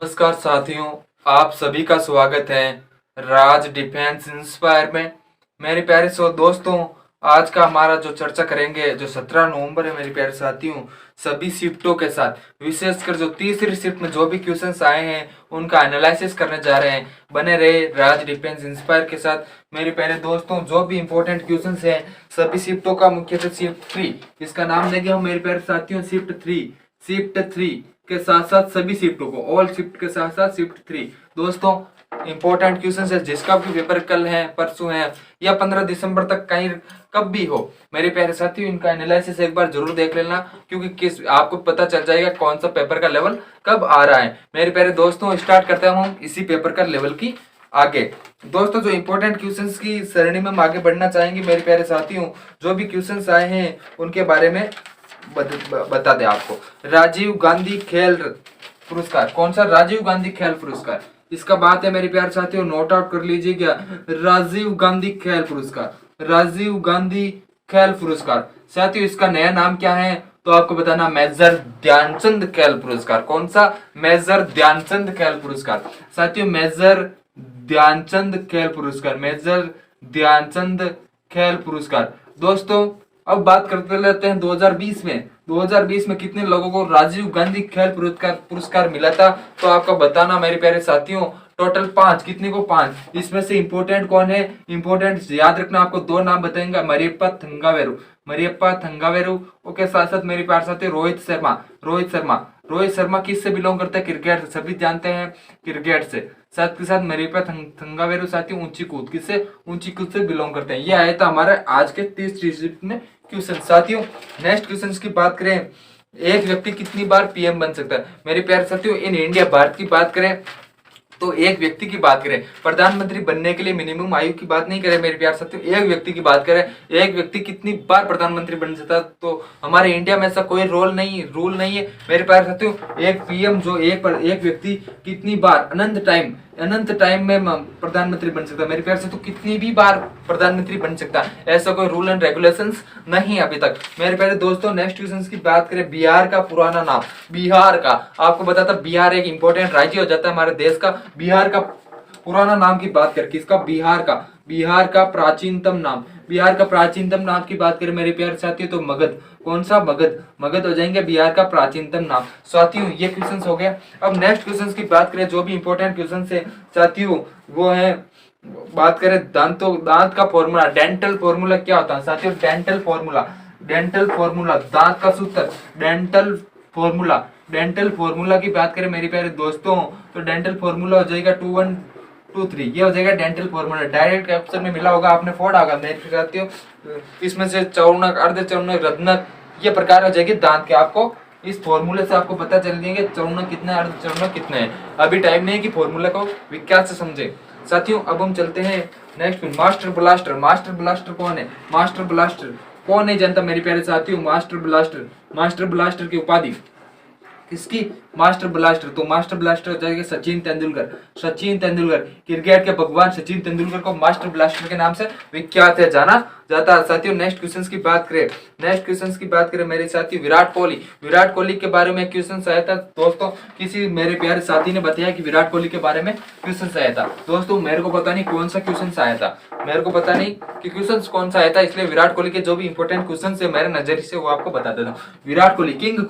नमस्कार साथियों, आप सभी का स्वागत है राज डिफेंस इंस्पायर में। मेरे प्यारे दोस्तों, आज का हमारा जो चर्चा करेंगे जो 17 नवंबर है मेरे प्यारे साथियों, सभी शिफ्टों के साथ, विशेषकर जो तीसरी शिफ्ट में जो भी क्वेश्चंस आए हैं उनका एनालिसिस करने जा रहे हैं। बने रहे राज डिफेंस इंस्पायर के साथ। मेरे प्यारे दोस्तों, जो भी इंपॉर्टेंट क्वेश्चंस हैं सभी शिफ्टों का, मुख्यतः शिफ्ट 3 इसका नाम देंगे हम मेरे प्यारे साथियों, शिफ्ट 3 के साथ साथ सभी शिफ्टों को, ऑल शिफ्ट के साथ साथ शिफ्ट 3। दोस्तों, इंपॉर्टेंट क्वेश्चन है जिसका भी पेपर कल है, परसों है या 15 दिसंबर तक कहीं कब भी हो, मेरे प्यारे साथियों इनका एनालिसिस एक बार जरूर देख लेना, क्योंकि आपको पता चल जाएगा कौन सा पेपर का लेवल कब आ रहा है। मेरे प्यारे दोस्तों, स्टार्ट करते हैं हम इसी पेपर का लेवल की आगे। दोस्तों, जो इंपॉर्टेंट क्वेश्चंस की श्रेणी में हम आगे बढ़ना चाहेंगे मेरे प्यारे साथियों, जो भी क्वेश्चंस आए हैं उनके बारे में बता दे आपको। राजीव गांधी खेल पुरस्कार, कौन सा? राजीव गांधी खेल पुरस्कार, इसका बात है मेरे प्यारे साथियों, नोट आउट कर लीजिएगा। राजीव गांधी खेल पुरस्कार, राजीव गांधी खेल पुरस्कार। साथियों, इसका नया नाम क्या है तो आपको बताना, मेजर ध्यानचंद खेल पुरस्कार। कौन सा? मेजर ध्यानचंद खेल पुरस्कार। साथियों, मेजर ध्यानचंद खेल पुरस्कार, मेजर ध्यानचंद खेल पुरस्कार। दोस्तों, अब बात करते लेते हैं 2020 में कितने लोगों को राजीव गांधी खेल पुरस्कार मिला था तो आपका बताना मेरे प्यारे साथियों, टोटल 5। कितने को? 5। इसमें से इंपॉर्टेंट कौन है? इंपॉर्टेंट याद रखना, आपको 2 नाम बताएंगे, मरियप्पा थंगावेरू के साथ साथ मेरे प्यारे साथियों रोहित शर्मा किससे बिलोंग करते हैं? क्रिकेट से, सभी जानते हैं क्रिकेट से। साथ के साथ मरियप्पा थंगावेरू साथियों ऊंची कूद से बिलोंग करते हैं। ये आया था हमारे आज के 30 शिफ्ट में क्वेश्चन। साथियों, नेक्स्ट क्वेश्चन की बात करें, एक व्यक्ति कितनी बार पीएम बन सकता है? मेरे प्यारे साथियों, इन इंडिया भारत की बात करें तो एक व्यक्ति की बात करें, प्रधानमंत्री बनने के लिए मिनिमम आयु की बात नहीं करें मेरे प्यारे साथियों, एक व्यक्ति की बात करें, एक व्यक्ति कितनी बार प्रधानमंत्री बन सकता है तो हमारे इंडिया में ऐसा कोई रूल नहीं है मेरे प्यारे साथियों। एक पीएम जो एक व्यक्ति कितनी बार अनंत टाइम में प्रधानमंत्री बन सकता है मेरे प्यारे साथियों, कितनी भी बार प्रधानमंत्री बन सकता है, ऐसा कोई रूल एंड रेगुलेशंस नहीं है अभी तक मेरे प्यारे दोस्तों। नेक्स्ट क्वेश्चन की बात करें, बिहार का पुराना नाम, बिहार का आपको बताता, बिहार एक इंपॉर्टेंट राज्य हो जाता है हमारे देश का। बिहार का पुराना नाम की बात करें, किसका? बिहार का प्राचीनतम नाम की बात करें मेरे प्यारे साथियों तो मगध। कौन सा? मगध हो जाएंगे बिहार का प्राचीनतम नाम। साथियों, ये क्वेश्चंस हो गया। अब नेक्स्ट क्वेश्चंस की बात करें, जो भी इंपॉर्टेंट क्वेश्चंस है साथियों वो है, बात करें दांत का फॉर्मूला, डेंटल फॉर्मूला क्या होता है साथियों? डेंटल फॉर्मूला दांत का सूत्र, डेंटल फॉर्मूला की बात करें मेरे प्यारे दोस्तों तो डेंटल फॉर्मूला हो जाएगा 2123। ये हो जाएगा डेंटल फॉर्मूला। डायरेक्ट ऑप्शन में मिला होगा, आपने फोड़ा होगा मेरे साथियों। इसमें से चौर्णक, अर्धचौर्णक, रत्नक ये प्रकार हो जाएगी दांत के। आपको इस फॉर्मूले से आपको पता चल जाएंगे चौर्णक कितना है, अर्धचौर्णक कितना है। अभी टाइम नहीं है कि फॉर्मूला को विख्यात से समझे। साथियों, अब हम चलते हैं नेक्स्ट में, मास्टर ब्लास्टर कौन है? मास्टर ब्लास्टर कौन नहीं जानता मेरे प्यारे साथियों? मास्टर ब्लास्टर की उपाधि किसकी? Master blaster. तो मास्टर ब्लास्टर हो जाएगा सचिन तेंदुलकर, क्रिकेट के भगवान सचिन तेंदुलकर को मास्टर ब्लास्टर के नाम से विख्यात है, जाना जाता है। साथियों, नेक्स्ट क्वेश्चन की बात करें मेरे साथी, विराट कोहली के बारे में क्वेश्चन आया था दोस्तों। किसी मेरे प्यारे साथी ने बताया कि विराट कोहली के बारे में क्वेश्चन आया था। दोस्तों, मेरे को पता नहीं कौन सा क्वेश्चन आया था, मेरे को पता नहीं कि क्वेश्चन कौन सा आया था, इसलिए विराट कोहली के जो भी इंपॉर्टेंट क्वेश्चन है मेरे नजरिए से वो आपको बता देता हूँ। विराट कोहली, किंग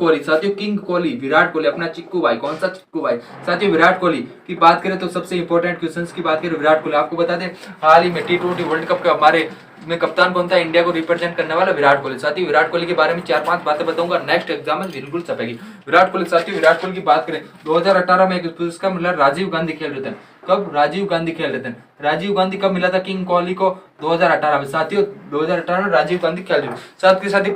कोहली, विराट कोहली अपना चिक्कू भाई। कौन सा चिक्कू भाई? साथियों, विराट कोहली की बात करें तो सबसे इंपॉर्टेंट क्वेश्चंस की बात करें, विराट कोहली आपको बता दें हाल ही में T20 वर्ल्ड कप का हमारे में कप्तान कौन था? इंडिया को रिप्रेजेंट करने वाला विराट कोहली। साथियों, विराट कोहली के बारे में 4-5 बातें बताऊंगा, नेक्स्ट एग्जाम में बिल्कुल छपेगी। विराट कोहली की बात करें, 2018 में एक पुरस्कार मिला राजीव गांधी खेल रत्न। कब? राजीव गांधी कब मिला था किंग कोहली को? 2018 में। साथियों, 2018 में राजीव गांधी खेल रत्न, साथ के साथ ही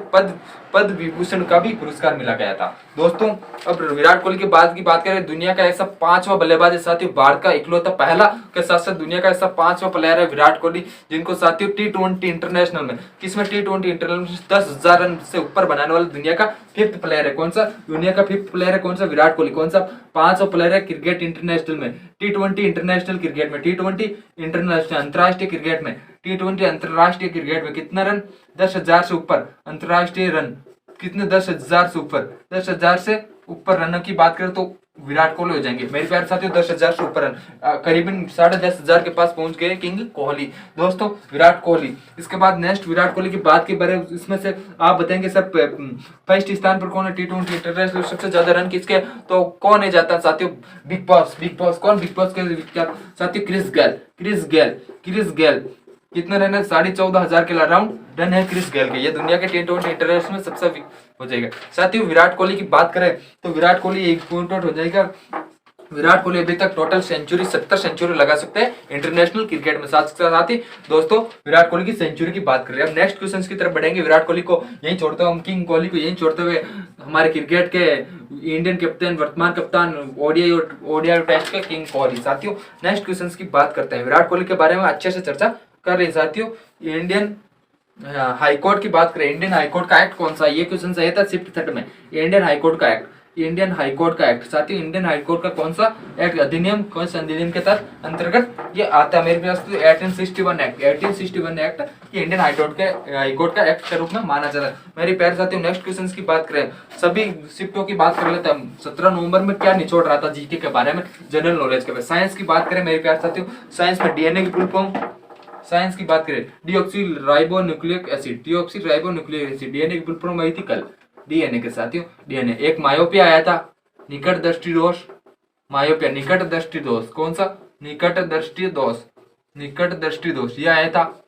पद विभूषण का भी पुरस्कार मिला गया था। दोस्तों, अब विराट कोहली के बाद की बात करें, दुनिया का ऐसा 5वां बल्लेबाज है साथियों, भारत का इकलौता पहला के साथ साथ दुनिया का ऐसा 5वां प्लेयर है विराट कोहली, जिनको साथियों T20 इंटरनेशनल में, किसमें? T20 इंटरनेशनल 10,000 रन से ऊपर बनाने वाला दुनिया का 5th प्लेयर है। कौन सा? दुनिया का 5th प्लेयर है कौन सा? विराट कोहली। कौन सा? 5वां प्लेयर है क्रिकेट इंटरनेशनल में, T20 इंटरनेशनल क्रिकेट में, T20 इंटरनेशनल अंतरराष्ट्रीय क्रिकेट में, T20 अंतरराष्ट्रीय क्रिकेट में कितना रन? 10,000 से ऊपर अंतरराष्ट्रीय रन कितने? 10,000 से ऊपर रनों की बात करें तो विराट कोहली हो जाएंगे। मेरे प्यारे साथियों 10,000 से ऊपर रन, करीबन 10,500 के पास पहुंच गए किंग कोहली। दोस्तों विराट कोहली, इसके बाद नेक्स्ट विराट कोहली की बात के बारे में इसमें से आप बताएंगे सर फर्स्ट स्थान पर कौन है T20 इंटरनेशनल सबसे ज्यादा रन किसके, तो कौन है जाता है साथियों, बिग बॉस। बिग बॉस कौन, बिग बॉस के विख्यात साथियों क्रिस गेल। क्रिस गेल कितने रन है, 14,500 के अराउंड रन है क्रिस गेल के। ये दुनिया के T20 इंटरनेशनल में सबसे हो जाएगा। साथियों विराट कोहली की बात करें तो विराट कोहली एक पॉइंट आउट हो जाएगा। विराट कोहली अभी तक टोटल सेंचुरी 70 सेंचुरी लगा सकते हैं इंटरनेशनल क्रिकेट में। साथ ही दोस्तों विराट कोहली की सेंचुरी की बात करें। अब नेक्स्ट क्वेश्चन की तरफ बढ़ेंगे। विराट कोहली को यहीं छोड़ते हुए, हम किंग कोहली को यहीं छोड़ते हुए हमारे क्रिकेट के इंडियन कैप्टन, वर्तमान कप्तान, ओडीआई टेस्ट के किंग कोहली। साथियों नेक्स्ट क्वेश्चन की बात करते हैं। विराट कोहली के बारे में अच्छे से चर्चा कर रहे हैं साथियों। इंडियन हाईकोर्ट की बात करें, इंडियन हाईकोर्ट का एक्ट कौन सा है, ये क्वेश्चन आया था शिफ्ट थर्ड में। इंडियन हाईकोर्ट का एक्ट, इंडियन हाईकोर्ट का एक्ट साथियों, इंडियन हाईकोर्ट का कौन सा एक्ट, अधिनियम, कौन सा अधिनियम के तहत अंतर्गत ये आता है। मेरे पास तो 1861 एक्ट, 1861 एक्ट ये इंडियन हाईकोर्ट का एक्ट के रूप में माना जाता है। मेरे प्यारे साथियों नेक्स्ट क्वेश्चन की बात करें, सभी शिफ्टों की बात कर लेते हैं। 17 नवंबर में क्या निचोड़ रहा था जीके के बारे में, जनरल नॉलेज के बारे में। साइंस की बात करें मेरे प्यारे साथियों, साइंस में डीएनए की फुल फॉर्म, साइंस की बात करें डीऑक्सी राइबोन्यूक्लिक एसिड, डीएनए की फुल फॉर्म आई थी कल, डीएनए के साथियों। डीएनए एक मायोपिया आया था, निकट दृष्टि दोष, मायोपिया निकट दृष्टि दोष, कौन सा, निकट दृष्टि दोष ये आया था।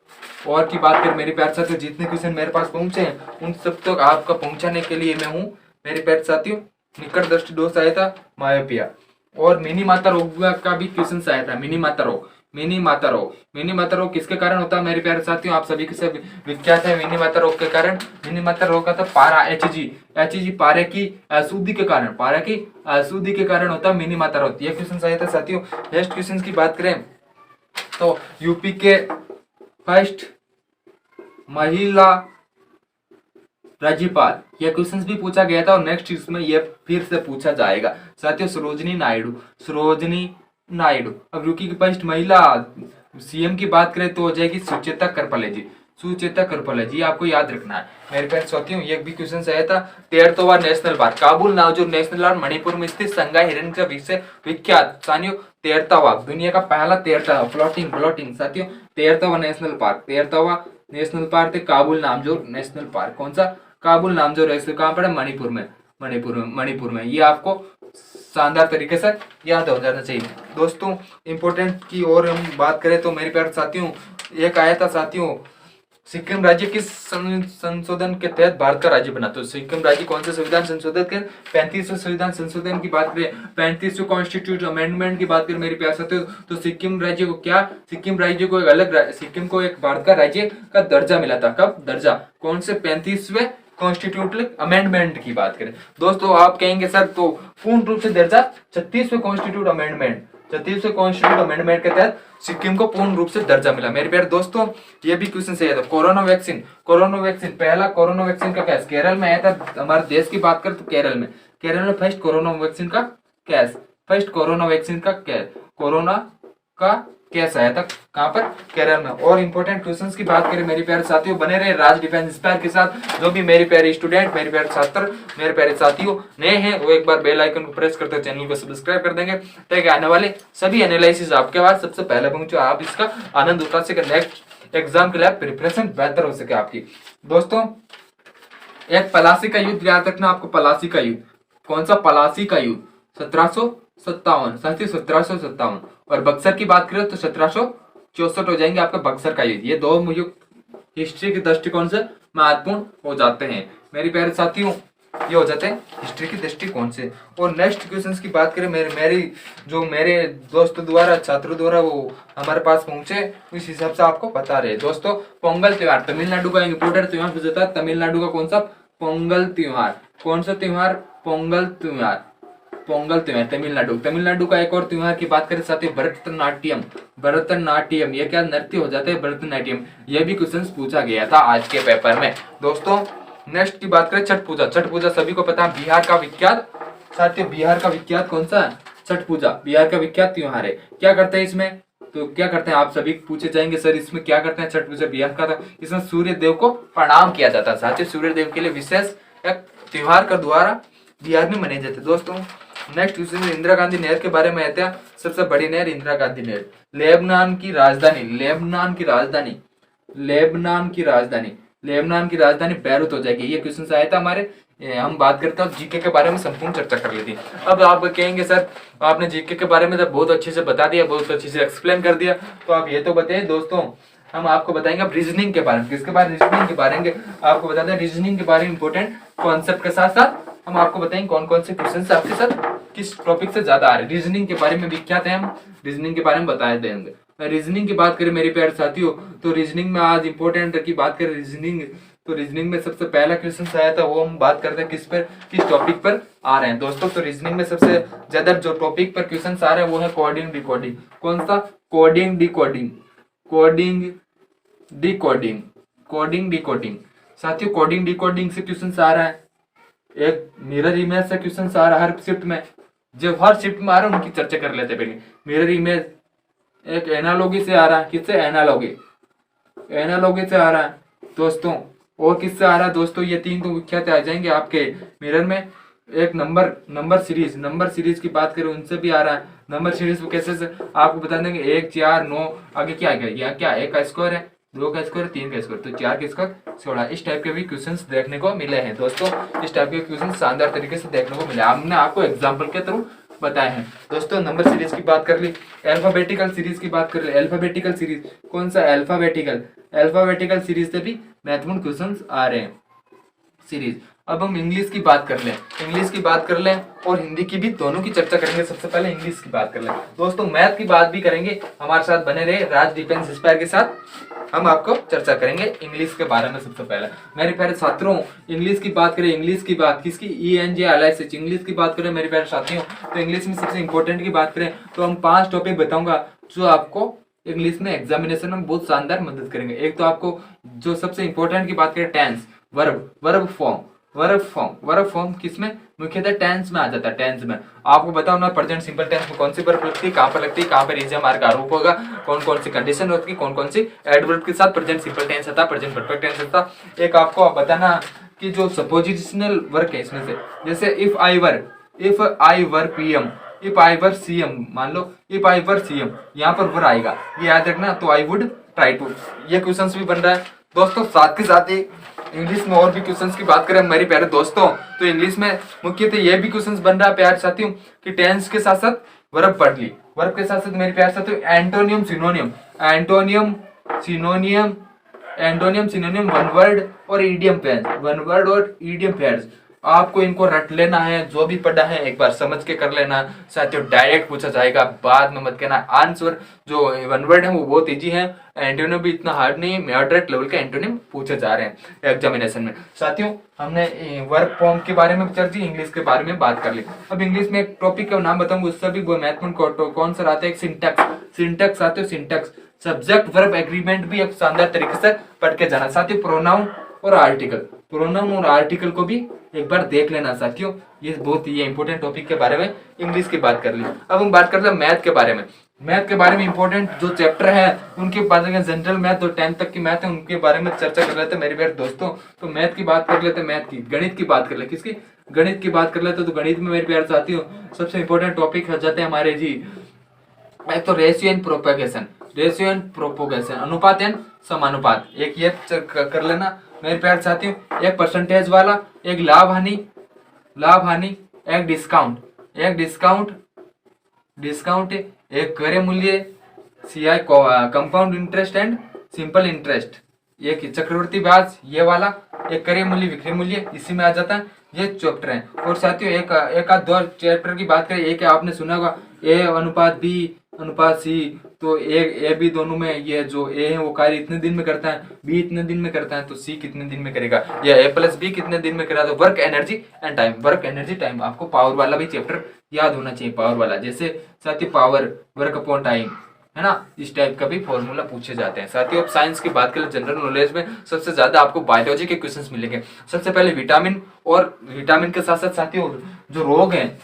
और की बात करें मेरे प्यारे साथियों, जितने क्वेश्चन मेरे पास पहुंचे हैं उन सब तक आपका पहुंचाने के लिए मैं हूं मेरे प्यारे साथियों। निकट दृष्टि दोष आया था, मायोपिया, और मिनी माता रोग का भी क्वेश्चन आया था। मिनी माता रोग किसके कारण होता है मेरे प्यारे साथियों, आप सभी के सब विख्यात है मिनी माता रोग के कारण। मिनी माता रोग का तो पारा एचजी पारे की अशुद्धि के कारण होता है मिनी माता रोग। ये क्वेश्चन आया था साथियों। नेक्स्ट क्वेश्चन की बात करें तो यूपी के फर्स्ट महिला राज्यपाल, यह क्वेश्चन भी पूछा गया था और नेक्स्ट इसमें यह फिर से पूछा जाएगा साथियों। सरोजिनी नायडू। अब यूपी की फर्स्ट महिला सीएम की बात करें तो हो जाएगी सुचेता करपले जी, आपको याद रखना है मेरे प्यारे साथियों। ये भी क्वेश्चन आया था। 13वां नेशनल पार्क, काबुल नावजोर नेशनल पार्क मणिपुर में स्थित संगाई हिरण का विख्यात साथियों 13वां, दुनिया का पहला 13वां फ्लोटिंग साथियों 13वां नेशनल पार्क थे काबुल नामजोर नेशनल पार्क। कौन सा, काबुल नामजोर नेशनल, कहाँ पर है, मणिपुर में। ये आपको शानदार तरीके से याद हो जाना चाहिए दोस्तों। इंपोर्टेंट की और हम बात करें तो मेरे प्यारे साथियों एक आया था साथियों, सिक्किम राज्य किस संशोधन के तहत भारत का राज्य बना। तो सिक्किम राज्य कौन से संविधान संशोधन के, 35वें संविधान संशोधन की बात करें, 35वें कॉन्स्टिट्यूशन अमेंडमेंट की बात करें मेरे प्यारे साथियों, तो सिक्किम राज्य को एक अलग, सिक्किम को एक भारत का राज्य का दर्जा मिला था। कब दर्जा, कौन से, 35वें कॉन्स्टिट्यूशनल अमेंडमेंट की बात करें दोस्तों। आप कहेंगे सर तो पूर्ण रूप से दर्जा 36वें कॉन्स्टिट्यूट अमेंडमेंट के तहत सिक्किम को पूर्ण रूप से दर्जा मिला। मेरे प्यारे दोस्तों ये भी क्वेश्चन सही है। कोरोना वैक्सीन, पहला कोरोना वैक्सीन का कैस केरल में आया था। हमारे देश की बात करें तो केरल में फर्स्ट कोरोना वैक्सीन का कैस आया था, कहां पर, केरल में। और इंपॉर्टेंट क्वेश्चंस की बात करें मेरे प्यारे साथियों, बने रहे राज डिफेंस इंस्पायर के साथ। जो भी मेरे प्यारे स्टूडेंट, मेरे प्यारे छात्र, मेरे प्यारे साथियों नए हैं वो एक बार बेल आइकन को प्रेस करते चैनल को सब्सक्राइब कर देंगे ताकि आने वाले सभी एनालिसिस आपके पास सबसे पहले पहुंचे, आप इसका आनंद उठा सके, नेक्स्ट एग्जाम के लिए प्रिपरेशन बेहतर हो सके आपकी। दोस्तों एक पलासी का युद्ध याद रखना आपको, पलासी का युद्ध, कौन सा, पलासी का युद्ध 1757 साथियों 1757। और बक्सर की बात करें तो 1764 हो जाएंगे आपका बक्सर का युद्ध। ये दो मुझे हिस्ट्री के दृष्टिकोण से महत्वपूर्ण हो जाते हैं मेरे प्यारे साथियों, ये हो जाते हैं हिस्ट्री की दृष्टिकोण से। और नेक्स्ट क्वेश्चंस की बात करें मेरे दोस्तों द्वारा, छात्रों द्वारा वो हमारे पास पहुंचे, उस हिसाब से आपको बता रहे दोस्तों। पोंगल त्योहार तमिलनाडु का इंपोर्टेंट त्योहार हो जाता है। तमिलनाडु का कौन सा, पोंगल त्योहार, कौन सा त्योहार, पोंगल त्योहार तमिलनाडु का। एक और त्योहार की बात करें साथ ही भरतनाट्यम, ये क्या नृत्य हो जाते हैं, भरतनाट्यम। ये भी क्वेश्चन पूछा गया था आज के पेपर में दोस्तों। नेक्स्ट की बात करें छठ पूजा सभी को पता है, बिहार का विख्यात साथियों, बिहार का विख्यात कौन सा, छठ पूजा बिहार का विख्यात त्योहार है। क्या करते हैं इसमें, तो क्या करते हैं आप सभी पूछे जाएंगे सर इसमें क्या करते हैं, छठ पूजा बिहार का था, इसमें सूर्य देव को प्रणाम किया जाता है साथियों। सूर्य देव के लिए विशेष एक त्योहार का द्वारा बिहार में मनाए जाते हैं दोस्तों। नेक्स्ट क्वेश्चन इंदिरा गांधी नहर के बारे में आते हैं। सबसे बड़ी नहर इंदिरा गांधी नहर। लेबनान की राजधानी, लेबनान की राजधानी, लेबनान की राजधानी, लेबनान की राजधानी बैरूत हो जाएगी। ये क्वेश्चन आया था हमारे। हम बात करते हैं जीके के बारे में, संपूर्ण चर्चा कर लेती है। अब आप कहेंगे सर आपने जीके के बारे में तो बहुत अच्छे से बता दिया, बहुत अच्छे से एक्सप्लेन कर दिया, तो आप ये तो बताइए दोस्तों, हम आपको बताएंगे अब रीजनिंग के बारे में। किसके बारे में? रीजनिंग के बारे में आपको बता दें। रीजनिंग के बारे में इंपॉर्टेंट कॉन्सेप्ट के साथ साथ हम आपको बताएंगे कौन कौन से क्वेश्चन आपके साथ किस टॉपिक से ज्यादा आ रहे हैं। रीजनिंग के बारे में विख्यात है, हम रीजनिंग के बारे में बताए देंगे। रीजनिंग की बात करें मेरे प्यारे साथियों, तो रीजनिंग में आज इंपॉर्टेंट की बात करें रीजनिंग, तो रीजनिंग में सबसे पहला क्वेश्चन आया था, वो हम बात करते हैं किस पर, किस टॉपिक पर आ रहे हैं दोस्तों। तो रीजनिंग में सबसे ज्यादा जो टॉपिक पर क्वेश्चन आ रहे हैं वो है कोडिंग डिकोडिंग। कौन सा? Coding decoding, coding decoding, coding decoding. साथियों कोडिंग डिकोडिंग से क्वेश्चन आ रहा है। एक मिरर इमेज से क्वेश्चन आ रहा है हर शिफ्ट में, जो हर शिफ्ट में आ रहा है उनकी चर्चा कर लेते हैं पहले। मिरर इमेज एक एनालॉगी से आ रहा है, किससे? एनालॉगी, एनालॉगी से आ रहा है दोस्तों। और किससे आ रहा है दोस्तों? ये तीन तो विख्यात आ जाएंगे आपके मिरर में। एक नंबर सीरीज, नंबर सीरीज की बात करें उनसे भी आ रहा है। नंबर सीरीज को कैसे से आपको बता देंगे 1 4 9 आगे क्या आएगा, यह क्या 1 का स्क्वायर है, 2 का स्क्वायर, 3 का स्क्वायर, तो 4 का स्क्वायर 16। इस टाइप के भी क्वेश्चंस देखने को मिले हैं दोस्तों। इस टाइप के क्वेश्चन शानदार तरीके से देखने को मिले, हमने आपको एग्जाम्पल के थ्रू बताए हैं दोस्तों। नंबर सीरीज की बात कर ली, अल्फाबेटिकल सीरीज की बात कर ली। अल्फाबेटिकल सीरीज कौन सा? अल्फाबेटिकल, अल्फाबेटिकल सीरीज से भी महत्वपूर्ण क्वेश्चंस आ रहे हैं सीरीज। अब हम इंग्लिश की बात कर लें, इंग्लिश की बात कर लें और हिंदी की भी, दोनों की चर्चा करेंगे। सबसे पहले इंग्लिश की बात कर लें दोस्तों, मैथ की बात भी करेंगे। हमारे साथ बने रहे, राज डिफेंस इंस्पायर के साथ हम आपको चर्चा करेंगे इंग्लिश के बारे में। सबसे पहले मेरे प्यारे छात्रों, इंग्लिश की बात करें, इंग्लिश की बात किसकी? ENGLISH, इंग्लिश की बात करें मेरे प्यारे साथियों, तो इंग्लिश में सबसे इंपॉर्टेंट की बात करें तो हम 5 टॉपिक बताऊंगा जो आपको इंग्लिश में एग्जामिनेशन में बहुत शानदार मदद करेंगे। एक तो आपको जो सबसे इंपॉर्टेंट की बात करें tense, verb, verb form, verb form, verb form किसमें? मुख्यतः टेंस में आ जाता है। टेंस में आपको बताओ ना, प्रेजेंट सिंपल टेंस में कौन सी वर्ब लगती है, कहाँ पर लगती है, कहाँ पर इजी मार्क आरोप होगा, कौन कौन सी कंडीशन होती है, कौन कौन सी एडवर्ब के साथ प्रेजेंट सिंपल टेंस आता है, प्रेजेंट परफेक्ट टेंस आता है। एक आपको बताना कि जो सपोजिशनल वर्क है इसमें से, जैसे if I were PM, if I were CM, मान लो इफ आई वर CM, यहाँ पर वर आएगा, ये याद रखना। तो आई वुड ट्राई टू, ये क्वेश्चन भी बन रहा है दोस्तों। साथ के साथ ही इंग्लिश में और भी क्वेश्चंस की बात करें मेरे प्यारे दोस्तों, तो इंग्लिश में मुख्यतः ये भी क्वेश्चंस बन रहा है प्यारे साथियों कि टेंस के साथ साथ वर्ब पढ़ ली, वर्ब के साथ साथ मेरे प्यारे साथियों antonym सिनोनियम, antonym सिनोनियम, antonym सिनोनियम, one word और ईडियम पेयर्स, वन वर्ड और ईडियम पेयर्स। आपको इनको रट लेना है, जो भी पढ़ा है एक बार समझ के कर लेना साथियों। डायरेक्ट पूछा जाएगा, बाद में मत कहना। आंसर जो वन वर्ड है वो बहुत इजी है, एंटोनियम भी इतना हार्ड नहीं, मॉडरेट लेवल के एंटोनियम पूछे जा रहे हैं एग्जामिनेशन में। साथियों हमने वर्ब फॉर्म के बारे में चर्चा, इंग्लिश के बारे में बात कर ली। अब इंग्लिश में एक टॉपिक का नाम बताऊंगा, उससे भी महत्वपूर्ण कौन सा आता है? सिंटैक्स, सिंटैक्स साथियों, सिंटैक्स। सब्जेक्ट वर्ब एग्रीमेंट भी एक शानदार तरीके से पढ़ के जाना साथियों। प्रोनाउन और आर्टिकल, प्रोनाउन और आर्टिकल को भी एक बार देख लेना साथियों। ये बहुत ही इंपॉर्टेंट टॉपिक के बारे में इंग्लिश की बात कर ली। अब हम बात करते हैं मैथ के बारे में। मैथ के बारे में इंपॉर्टेंट जो चैप्टर है उनके बारे में, जनरल मैथ और 10th तक की मैथ है उनके बारे में चर्चा कर लेते हैं मेरे प्यारे दोस्तों। तो मैथ की बात कर लेते हैं, मैथ की, गणित की बात कर ले, किसकी? गणित की बात कर लेते हैं। तो गणित में मेरे प्यारे साथियों सबसे इंपॉर्टेंट टॉपिक हो जाते हैं हमारे जी, एक तो ratio and propagation, ratio and propagation, अनुपात एंड समानुपात। एक ये कर लेना मेरे प्यारे साथियों। एक परसेंटेज वाला, एक लाभ हानि, लाभ हानि, एक डिस्काउंट, एक डिस्काउंट, डिस्काउंट, एक क्रय मूल्य, CI compound interest and simple interest, एक चक्रवर्ती ब्याज ये वाला, एक क्रय मूल्य, विक्रय मूल्य, इसी में आ जाता है। ये चैप्टर है। और साथियों एक आध दो चैप्टर की बात करें, एक आपने सुना होगा A अनुपात B अनुपात C, तो ए बी दोनों में ये जो ए है वो कार्य इतने दिन में करता है, बी इतने दिन में करता है, तो सी कितने दिन में करेगा, या ए प्लस बी कितने दिन में करेगा। तो work energy and time, work energy time, आपको पावर वाला भी चैप्टर याद होना चाहिए, पावर वाला, जैसे साथियों पावर वर्क अपॉन टाइम है ना, इस टाइप का भी फॉर्मूला पूछे जाते हैं। साथियों अब साइंस की बात करें, जनरल नॉलेज में सबसे ज्यादा आपको बायोलॉजी के क्वेश्चंस मिलेंगे। सबसे पहले विटामिन, और विटामिन के साथ साथ साथियों जो रोग हैं,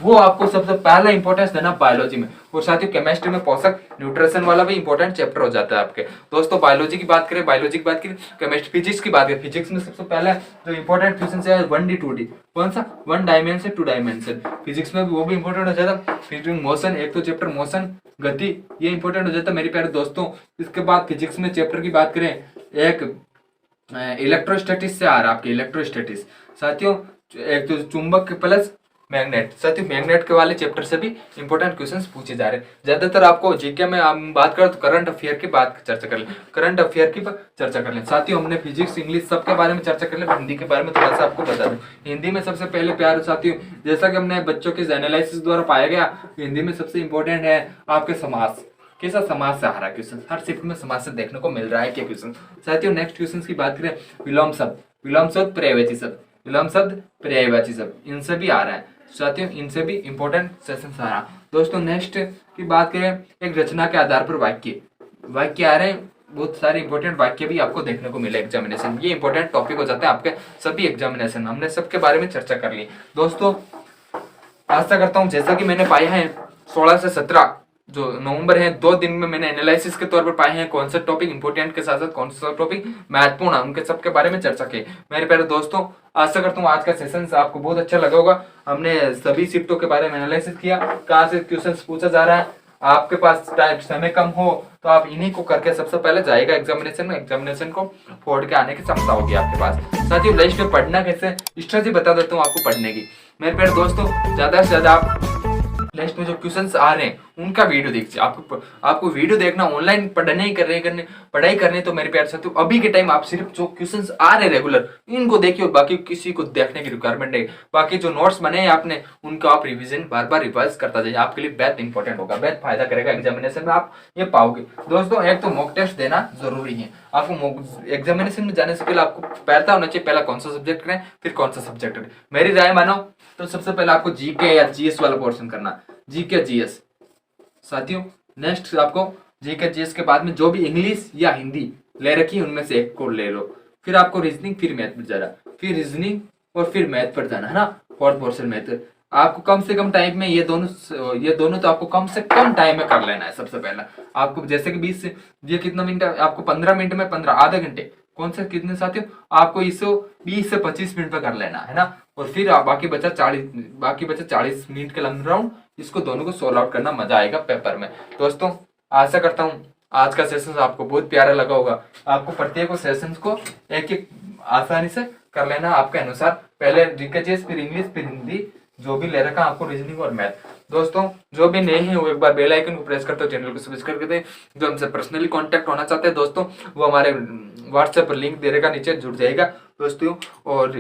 वो आपको सबसे पहला इंपॉर्टेंस देना बायोलॉजी में। और साथियों केमिस्ट्री में पोषक न्यूट्रिशन वाला भी इंपॉर्टेंट चैप्टर हो जाता है आपके। दोस्तों बायोलॉजी की बात करें, केमिस्ट्री, फिजिक्स की बात करें, फिजिक्स में सबसे पहला जो इंपॉर्टेंट क्वेश्चन है 1D 2D, कौन सा 1 डायमेंशन 2 डायमेंशन, फिजिक्स में भी वो भी इंपॉर्टेंट हो जाता। फिर मोशन, एक तो चैप्टर मोशन गति, ये इंपॉर्टेंट हो जाता है मेरे प्यारे दोस्तों। इसके बाद फिजिक्स में चैप्टर की बात करें, एक इलेक्ट्रोस्टैटिक्स से आ रहा है आपके इलेक्ट्रोस्टैटिक्स साथियों, एक तो चुंबक प्लस मैग्नेट। साथियों मैग्नेट के वाले चैप्टर से भी इंपॉर्टेंट क्वेश्चंस पूछे जा रहे हैं। ज्यादातर आपको जीके में हम बात करें तो करंट अफेयर की बात चर्चा कर लें, करंट अफेयर की चर्चा कर लें। साथियों हमने फिजिक्स इंग्लिश सबके बारे में चर्चा कर लें, हिंदी के बारे में थोड़ा सा आपको बता दूं। हिंदी में सबसे पहले प्यार साथियों, जैसा कि हमने बच्चों के एनालिसिस द्वारा पाया गया, हिंदी में सबसे इंपॉर्टेंट है आपके समास। कैसा समाज से आ रहा है क्वेश्चन, हर शिफ्ट में समाज से देखने को मिल रहा है क्या क्वेश्चन। साथियों नेक्स्ट क्वेश्चन की बात करें, विलोम शब्द, विलोम शब्द पर्यायवाची शब्द, विलोम शब्द पर्यायवाची शब्द, इनसे भी आ रहा है साथियों, इनसे भी इंपॉर्टेंट सेशन आ रहा है। दोस्तों नेक्स्ट की बात करें, एक रचना के आधार पर वाक्य, वाक्य आ रहे हैं, बहुत सारे इंपॉर्टेंट वाक्य भी आपको देखने को मिले एग्जामिनेशन। ये इंपॉर्टेंट टॉपिक हो जाते हैं आपके सभी एग्जामिनेशन, हमने सबके बारे में चर्चा कर ली। दोस्तों आशा करता हूँ जैसा कि मैंने पाया है 16 से 17 जो नवंबर है, 2 दिन में मैंने एनालिसिस के तौर पर पाए हैं कौन सा टॉपिक इंपोर्टेंट के साथ साथ कौन सा टॉपिक महत्वपूर्ण है, उनके सबके बारे में चर्चा की। मेरे प्यारे दोस्तों आशा करता हूँ आज का सेशन आपको बहुत अच्छा लगा होगा। हमने सभी शिफ्टों के बारे में एनालिसिस किया, कहाँ से क्वेश्चन पूछा जा रहा है। आपके पास टाइम समय कम हो तो आप इन्हीं को करके सबसे पहले जाएगा एग्जामिनेशन में, एग्जामिनेशन को फोड़ के आने की क्षमता होगी आपके पास। साथियों लिस्ट में पढ़ना कैसे, स्ट्रेटजी बता देता हूँ आपको पढ़ने की। मेरे प्यारे दोस्तों ज्यादा से ज्यादा आप लिस्ट में जो क्वेश्चंस आ रहे हैं उनका वीडियो देखिए। आपको वीडियो देखना, ऑनलाइन पढ़ाई करनी तो मेरे प्यारे साथियों अभी के टाइम आप सिर्फ जो क्वेश्चंस आ रहे हैं रेगुलर इनको देखिए, और बाकी किसी को देखने की रिक्वायरमेंट नहीं। बाकी जो नोट्स बने हैं आपने उनका आप रिवीजन बार बार रिवाइज करता जाइए, आपके लिए बेहद इंपॉर्टेंट होगा, बेहद फायदा करेगा एग्जामिनेशन में, आप ये पाओगे। दोस्तों एक तो मॉक टेस्ट देना जरूरी है। आपको एग्जामिनेशन में जाने से पहले आपको पता होना चाहिए पहला कौन सा सब्जेक्ट करें फिर कौन सा सब्जेक्ट करें। मेरी राय मानो तो सबसे पहले आपको जीके या जीएस वाला पोर्शन करना, जीके जीएस। साथियों नेक्स्ट आपको जीके जीएस के बाद में जो भी इंग्लिश या हिंदी ले रखी है उनमें से एक को ले लो, फिर आपको रीजनिंग, फिर मैथ पर जाना, फिर रीजनिंग और फिर मैथ पर जाना है ना, फोर्थ पोर्शन मैथ। आपको कम से कम टाइम में ये दोनों तो आपको कम से कम टाइम में कर लेना है। सबसे पहला आपको जैसे कि 20 से ये कितना मिनट आपको 15 मिनट में 15 आधे घंटे कौन से कितने साथियों आपको इसको 20 से 25 मिनट पे कर लेना है ना, और फिर बाकी बचा 40 मिनट के लंबे राउंड, इसको दोनों को सोल्व आउट करना, मजा आएगा पेपर में। दोस्तों आशा करता हूँ आज का सेशन आपको बहुत प्यारा लगा होगा। आपको प्रत्येक सेशन को एक एक आसानी से कर लेना आपके अनुसार, पहले जीकेजीएस फिर इंग्लिश फिर हिंदी जो भी ले रखा आपको, रीजनिंग और मैथ। दोस्तों जो भी नए हैं वो एक बार बेल आइकन को प्रेस करते हो, चैनल को सब्सक्राइब कर दे। जो हमसे पर्सनली कांटेक्ट होना चाहते हैं दोस्तों वो हमारे व्हाट्सएप पर लिंक दे रहेगा, नीचे जुड़ जाएगा दोस्तों। और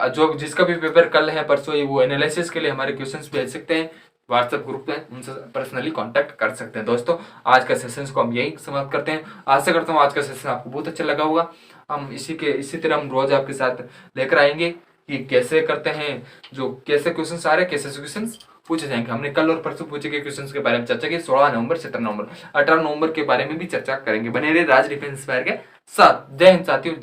जो जिसका भी पेपर कल है परसों वो एनालिसिस के लिए हमारे क्वेश्चंस भेज सकते हैं व्हाट्सएप ग्रुप में, उनसे पर्सनली कांटेक्ट कर सकते हैं। दोस्तों आज का सेशन को हम यही समाप्त करते हैं। आशा करता हूँ आज का सेशन आपको बहुत अच्छा लगा होगा। हम इसी तरह हम रोज आपके साथ लेकर आएंगे कि कैसे करते हैं, जो कैसे क्वेश्चंस आ रहे हैं, कैसे क्वेश्चंस पूछे जाएंगे। हमने कल और परसों पूछे गए क्वेश्चंस के बारे में चर्चा की, 16 नवंबर 17 नवंबर 18 नवंबर के बारे में भी चर्चा करेंगे। बने रहे राज डिफेंस इंस्पायर के साथ। जय हिंद साथियों।